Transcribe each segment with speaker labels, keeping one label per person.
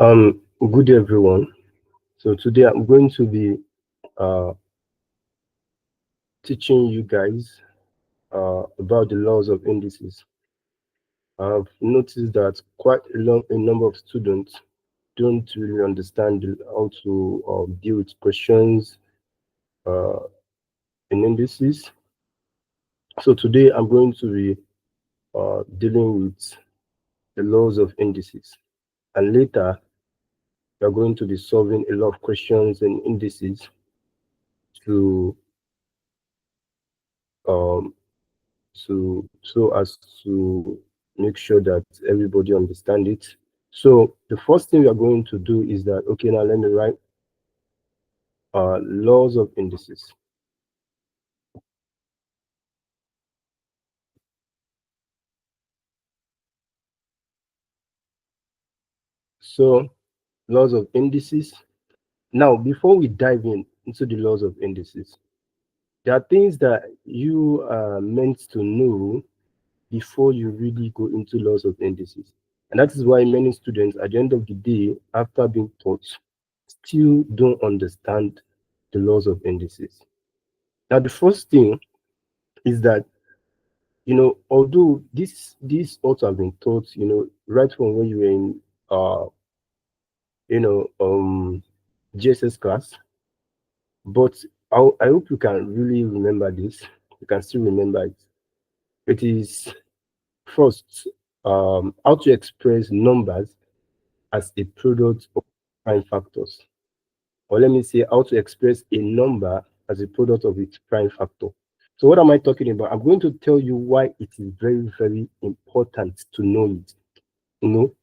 Speaker 1: Good day, everyone. So today I'm going to be uh, teaching you guys about the laws of indices. I've noticed that quite a number of students don't really understand how to deal with questions uh, in indices. So today I'm going to be dealing with the laws of indices, and later we are going to be solving a lot of questions in indices to um, so as to make sure that everybody understand it. So the first thing we are going to do is that, okay, now let me write laws of indices. So laws of indices. Now, before we dive into the laws of indices, there are things that you are meant to know before you really go into laws of indices. And that is why many students at the end of the day, after being taught, still don't understand the laws of indices. Now, the first thing is that, although this ought to have been taught, right from when you were in uh you know GSS class, but I hope you can really remember this. You can still remember it. It is first how to express numbers as a product of prime factors. Or let me say how to express a number as a product of its prime factor. So what am I talking about? I'm going to tell you why it is very, very important to know it. You know.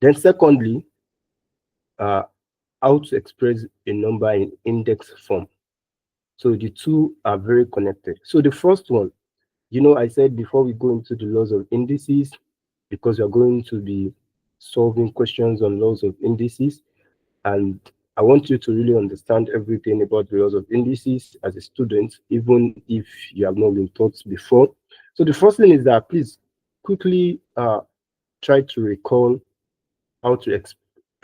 Speaker 1: Then secondly, uh, how to express a number in index form. So the two are very connected. So the first one, I said before we go into the laws of indices, because we are going to be solving questions on laws of indices, and I want you to really understand everything about the laws of indices as a student, even if you have not been taught before. So the first thing is that please quickly try to recall how to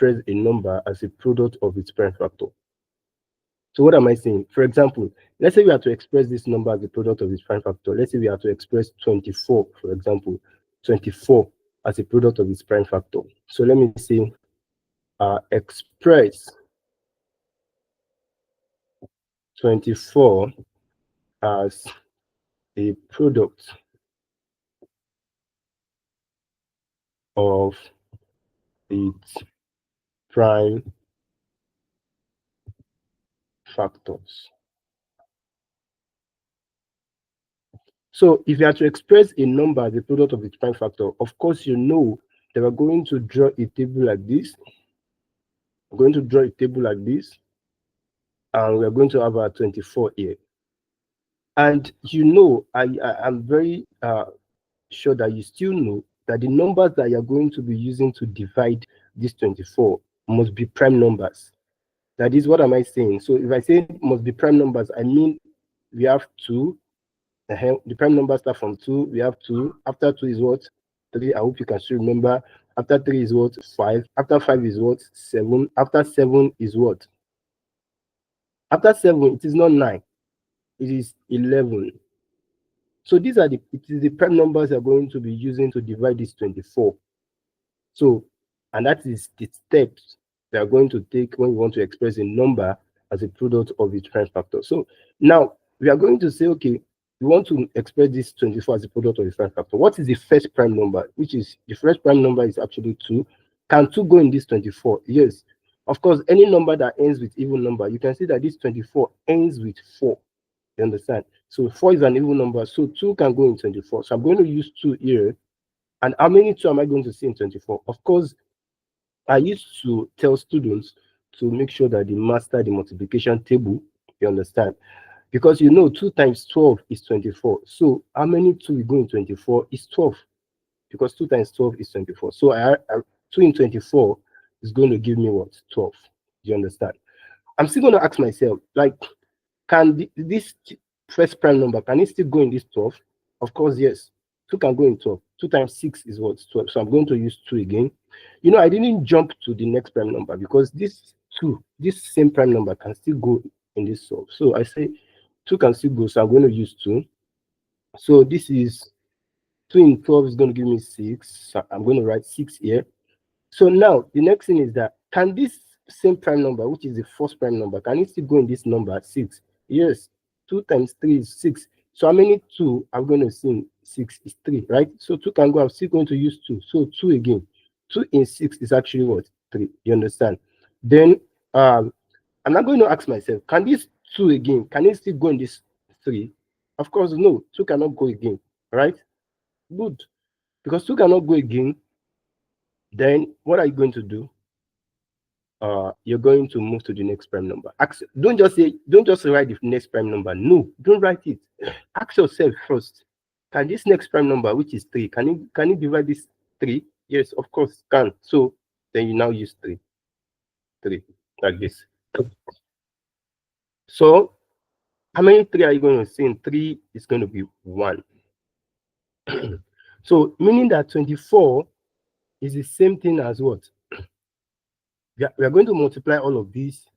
Speaker 1: express a number as a product of its prime factor. So what am I saying? For example, let's say we are to express this number as a product of its prime factor. Let's say we are to express 24, for example, 24 as a product of its prime factor. So let me say express 24 as a product of its prime factors. So if you are to express a number as a product of its prime factor, of course, that we're going to draw a table like this. We're going to draw a table like this, and we're going to have our 24 here. And I'm very sure that you still know that the numbers that you're going to be using to divide this 24 must be prime numbers. That is, what am I saying? So if I say must be prime numbers, I mean we have two. The prime numbers start from 2. We have 2. After 2 is what? 3. I hope you can still remember. After 3 is what? 5. After 5 is what? 7. After 7 is what? After 7, it is not 9. It is 11. So it is the prime numbers you're going to be using to divide this 24. So, and that is the steps they are going to take when we want to express a number as a product of its prime factor. So now we are going to say, okay, we want to express this 24 as a product of its prime factor. What is the first prime number? Which is the first prime number is actually 2. Can 2 go in this 24? Yes. Of course, any number that ends with even number, you can see that this 24 ends with 4. You understand? So 4 is an even number, so 2 can go in 24. So I'm going to use 2 here. And how many 2 am I going to see in 24? Of course, I used to tell students to make sure that they master the multiplication table. You understand? Because 2 times 12 is 24. So how many 2 will go in 24 is 12. Because 2 times 12 is 24. So 2 in 24 is going to give me what? 12. Do you understand? I'm still going to ask myself, like, can this first prime number, can it still go in this 12? Of course, yes. 2 can go in 12. 2 times 6 is what? 12. So I'm going to use 2 again. I didn't jump to the next prime number because this same prime number can still go in this solve. So I say 2 can still go. So I'm going to use 2. So this is 2 in 12 is going to give me 6. So I'm going to write 6 here. So now the next thing is that can this same prime number, which is the first prime number, can it still go in this number 6? Yes. 2 times 3 is 6. So how many 2 I'm going to see 6 is 3, right? So 2 can go. I'm still going to use 2. So 2 again. 2 in 6 is actually what? 3. You understand? Then I'm not going to ask myself, can this 2 again, can it still go in this 3? Of course, no. 2 cannot go again, right? Good. Because 2 cannot go again, then what are you going to do? You're going to move to the next prime number. Don't just write the next prime number. No, don't write it. Ask yourself first, can this next prime number, which is 3, can it divide this 3? Yes, of course, can. So then you now use 3, like this. So how many 3 are you going to see? In 3 is going to be 1. So meaning that 24 is the same thing as what? We are going to multiply all of these,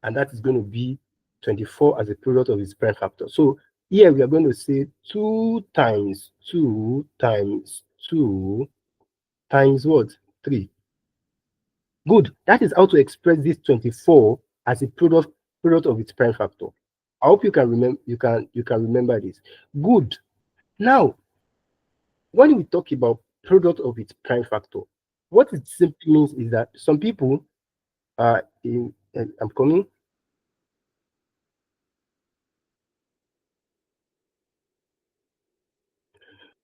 Speaker 1: and that is going to be 24 as a product of its prime factor. So here we are going to say 2 times 2 times 2 times what? 3. Good. That is how to express this 24 as a product of its prime factor. I hope you can remember. You can remember this. Good. Now, when we talk about product of its prime factor, what it simply means is that some people I'm coming.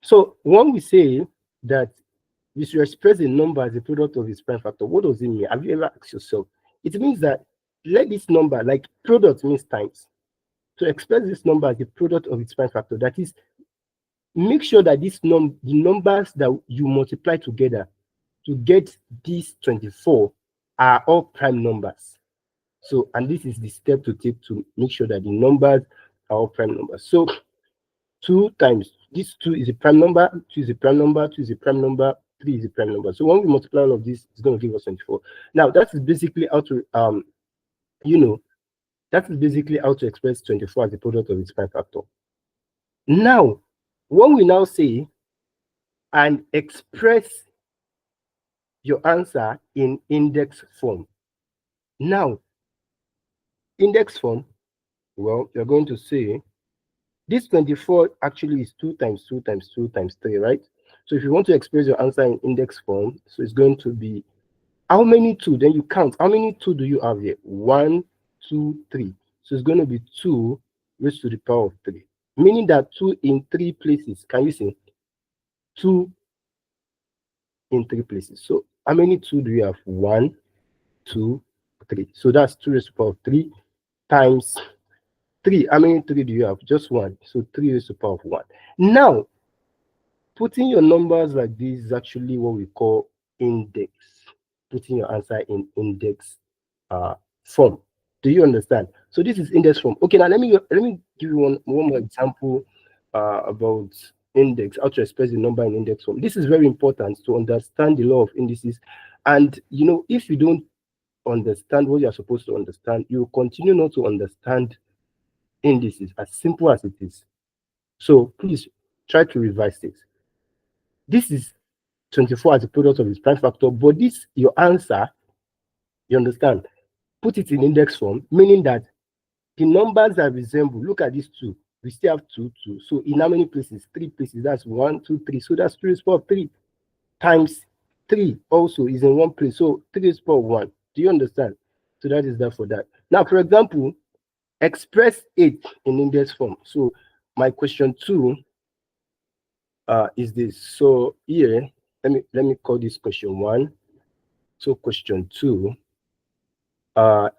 Speaker 1: So when we say that we should express a number as a product of its prime factor, what does it mean? Have you ever asked yourself? It means that let this number, like product means times. To express this number as a product of its prime factor, that is, make sure that the numbers that you multiply together to get this 24 are all prime numbers. So, and this is the step to take to make sure that the numbers are all prime numbers. So 2 times this 2 is a prime number, 2 is a prime number, 2 is a prime number, 3 is a prime number. So when we multiply all of this, it's going to give us 24. Now that is basically how to that is basically how to express 24 as a product of its prime factor. Now, when we now say and express your answer in index form. Now, index form, well, you're going to say this 24 actually is 2 times 2 times 2 times 3, right? So if you want to express your answer in index form, so it's going to be how many 2? Then you count. How many 2 do you have here? 1, 2, 3. So it's going to be 2 raised to the power of 3. Meaning that 2 in 3 places. Can you see? 2 in 3 places. So how many 2 do you have? 1, 2, 3. So that's 2 raised to the power of 3 times 3. How many 3 do you have? Just 1. So 3 raised to the power of 1. Now, putting your numbers like this is actually what we call index. Putting your answer in index form. Do you understand? So this is index form. Okay, now let me give you one more example about index, how to express the number in index form. This is very important to understand the law of indices. And if you don't understand what you're supposed to understand, you will continue not to understand indices, as simple as it is. So please try to revise this. This is 24 as a product of its prime factor, but this, your answer, you understand, put it in index form, meaning that the numbers that resemble, look at these 2, we still have 2, 2. So in how many places? 3 places. That's 1, 2, 3. So that's 3 raised to the power of 3 times 3 also is in one place. So 3 raised to the power of 1. Do you understand? So that is that for that. Now, for example, express 8 in index form. So my question 2 is this. So here, let me call this question 1. So question 2,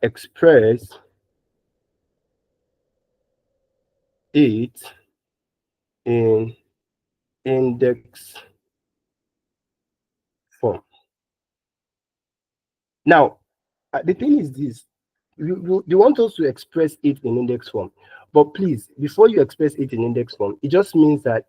Speaker 1: express 8 in index form. Now, the thing is this, you want us to express 8 in index form, but please, before you express 8 in index form, it just means that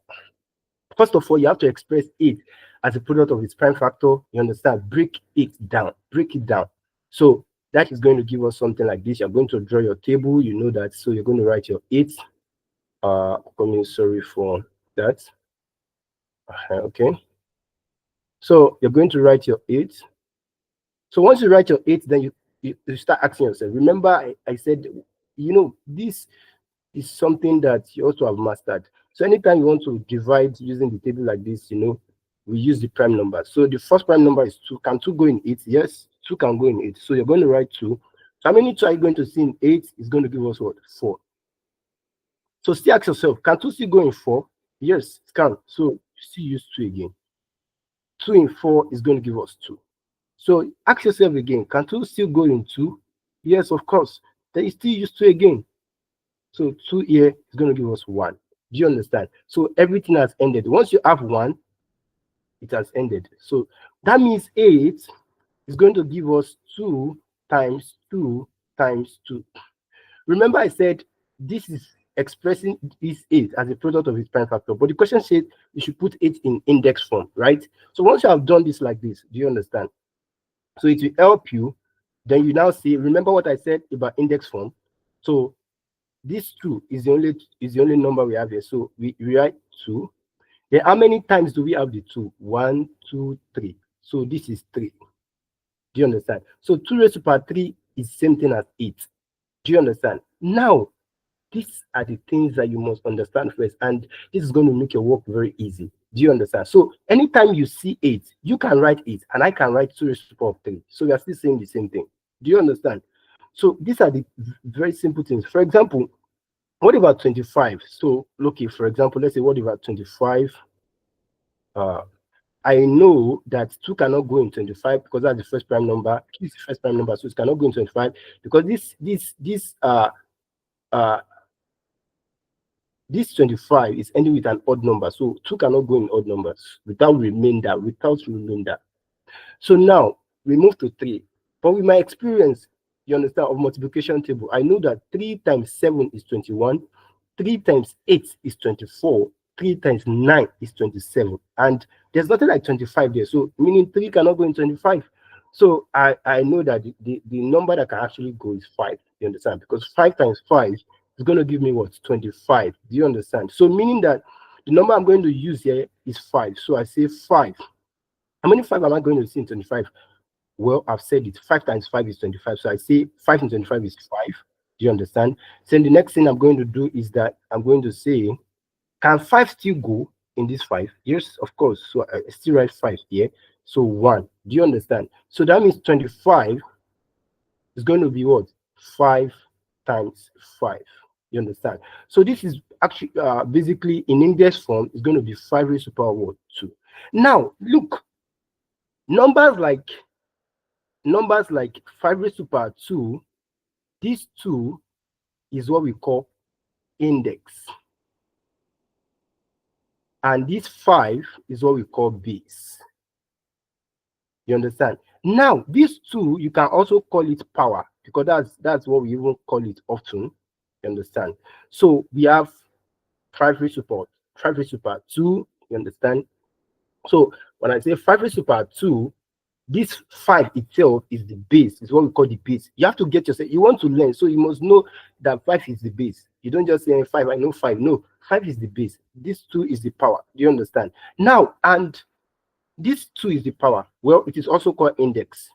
Speaker 1: First of all, you have to express 8 as a product of its prime factor. You understand? Break it down. Break it down. So that is going to give us something like this. You're going to draw your table. You know that. So you're going to write your 8. Sorry for that. Okay. So you're going to write your 8. So once you write your 8, then you start asking yourself. Remember, I said, this is something that you also have mastered. So anytime you want to divide using the table like this, we use the prime number. So the first prime number is 2. Can 2 go in 8? Yes, 2 can go in 8. So you're going to write 2. So how many 2 are you going to see in 8? Is going to give us what? 4. So still ask yourself, can 2 still go in 4? Yes, it can. So still use 2 again. 2 in 4 is going to give us 2. So ask yourself again, can 2 still go in 2? Yes, of course. Then you still use 2 again. So 2 here is going to give us 1. Do you understand? So everything has ended. Once you have 1, it has ended. So that means 8 is going to give us 2 times 2 times 2. Remember I said this is expressing this 8 as a product of its prime factor. But the question said you should put 8 in index form, right? So once you have done this like this, do you understand? So it will help you. Then you now see, remember what I said about index form. So this 2 is the only number we have here. So we write 2. Then how many times do we have the 2? 1, 2, 3. So this is 3. Do you understand? So 2 raised to power 3 is the same thing as 8. Do you understand? Now, these are the things that you must understand first, and this is going to make your work very easy. Do you understand? So anytime you see 8, you can write 8, and I can write 2 raised to the power of 3. So we are still saying the same thing. Do you understand? So these are the very simple things. For example, what about 25? So, okay, for example, let's say what about 25? I know that 2 cannot go in 25 because that's the first prime number. This is the first prime number, so it cannot go in 25 because this 25 is ending with an odd number. So 2 cannot go in odd numbers without remainder. So now we move to 3. But with my experience, you understand, of multiplication table, I know that 3 times 7 is 21, 3 times 8 is 24, 3 times 9 is 27. And there's nothing like 25 there. So meaning 3 cannot go in 25. So I know that the number that can actually go is 5. You understand? Because 5 times 5 is going to give me what? 25. Do you understand? So meaning that the number I'm going to use here is 5. So I say 5. How many 5 am I going to see in 25? Well, I've said it. 5 times 5 is 25. So I say 5 in 25 is 5. Do you understand? So the next thing I'm going to do is that I'm going to say, can 5 still go in this 5? Yes, of course. So I still write 5 here. So 1. Do you understand? So that means 25 is going to be what? 5 times 5. You understand? So this is actually basically in index form is going to be 5 raised to the power of 2. Now look, numbers like 5 raised to the power 2, this 2 is what we call index. And this 5 is what we call base. You understand? Now, this 2, you can also call it power because that's what we even call it often. You understand? So we have 5 raised to the power 2. You understand? So when I say 5 raised to the power 2, this 5 itself is the base, is what we call the base. You have to get yourself, you want to learn, so you must know that 5 is the base. You don't just say 5, I know 5. No, 5 is the base. This 2 is the power. Do you understand? Now, and this 2 is the power. Well, it is also called index.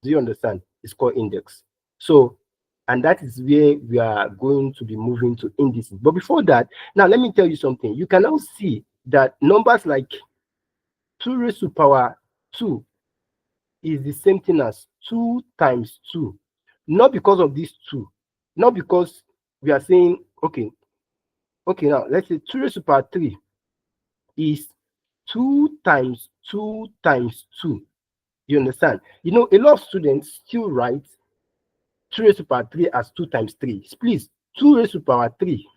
Speaker 1: Do you understand? It's called index. So, and that is where we are going to be moving to indices. But before that, now let me tell you something. You can now see that numbers like 2 raised to the power 2 is the same thing as 2 times 2. Not because of this 2. Not because we are saying, okay, now let's say 2 raised to the power 3 is 2 times 2 times 2. You understand? You know, a lot of students still write 2 raised to the power 3 as 2 times 3. Please, 2 raised to the power 3.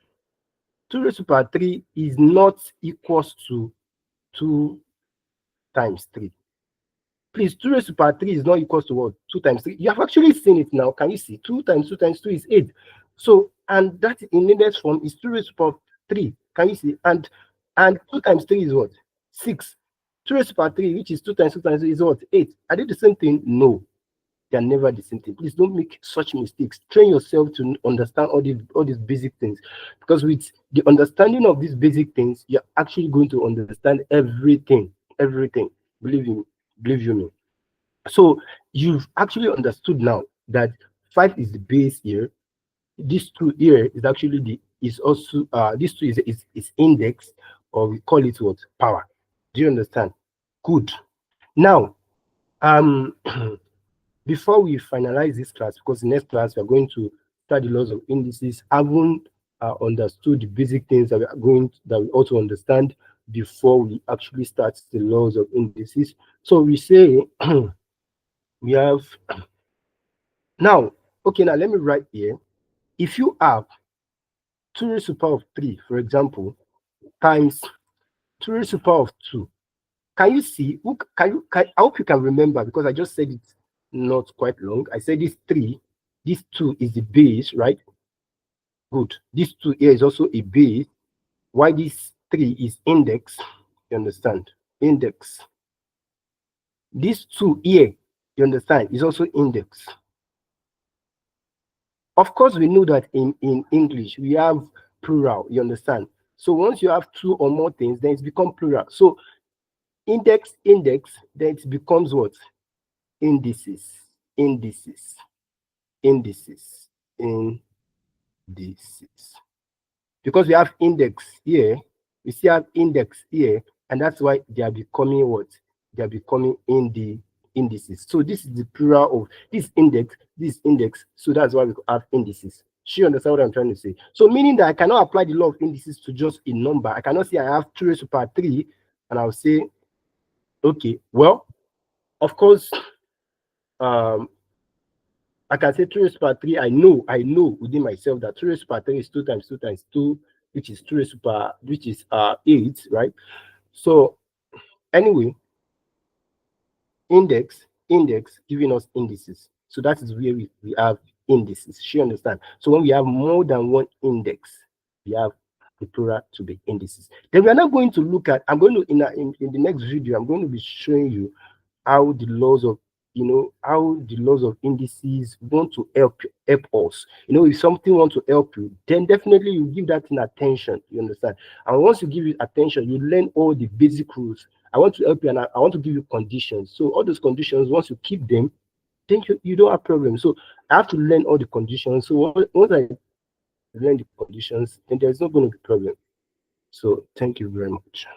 Speaker 1: 2 raised to the power 3 is not equals to 2 times 3. Please, 2 raised to the power 3 is not equals to what? 2 times 3. You have actually seen it now. Can you see? 2 times 2 times 2 is 8. So, and that in index form is 2 raised to the power 3. Can you see? And 2 times 3 is what? 6. 2 raised to power 3, which is 2 times 2 times 2 is what? 8. Are they the same thing? No. They are never the same thing. Please don't make such mistakes. Train yourself to understand all these basic things, because with the understanding of these basic things, you're actually going to understand everything. Everything. Believe me. Believe you me. So you've actually understood now that 5 is the base here. This 2 here is actually the is also this 2 is index, or we call it what? Power. Do you understand? Good. Now, um before we finalize this class, because the next class we are going to study laws of indices, haven't understood the basic things that we also understand before we actually start the laws of indices. So we say we have now. Okay, now let me write here. If you have 2 raised to the power of 3, for example, times 2 raised to the power of 2, can you see? I hope you can remember, because I just said it not quite long. I said this 3, this 2 is the base, right? Good. This 2 here is also a base. Why this 3 is index? You understand? Index. This 2 here, you understand, is also index. Of course, we know that in English we have plural, you understand? So once you have 2 or more things, then it's become plural. So index, then it becomes what? Indices, indices, indices, indices. Because we have index here, we still have index here, and that's why they are becoming what? They are becoming indices. So this is the plural of this index. So that's why we have indices. She understand what I'm trying to say. So meaning that I cannot apply the law of indices to just a number. I cannot say I have 2 raised to the power 3, and I'll say, okay, well, of course, um, I can say 2 raised to the power 3. I know within myself that 2 raised to the power 3 is 2 times 2 times 2, which is 2 raised to the power, which is 8, right? So anyway, index giving us indices. So that is where we have indices. She understand. So when we have more than one index, we have the plural to be indices. Then we are now going to look at, I'm going to in the next video, I'm going to be showing you how the laws of how the laws of indices want to help us. If something wants to help you, then definitely you give that in attention. You understand? And once you give it attention, you learn all the basic rules. I want to help you, and I want to give you conditions. So all those conditions, once you keep them, then you don't have problems. So I have to learn all the conditions. So once I learn the conditions, then there's not going to be problem. So thank you very much.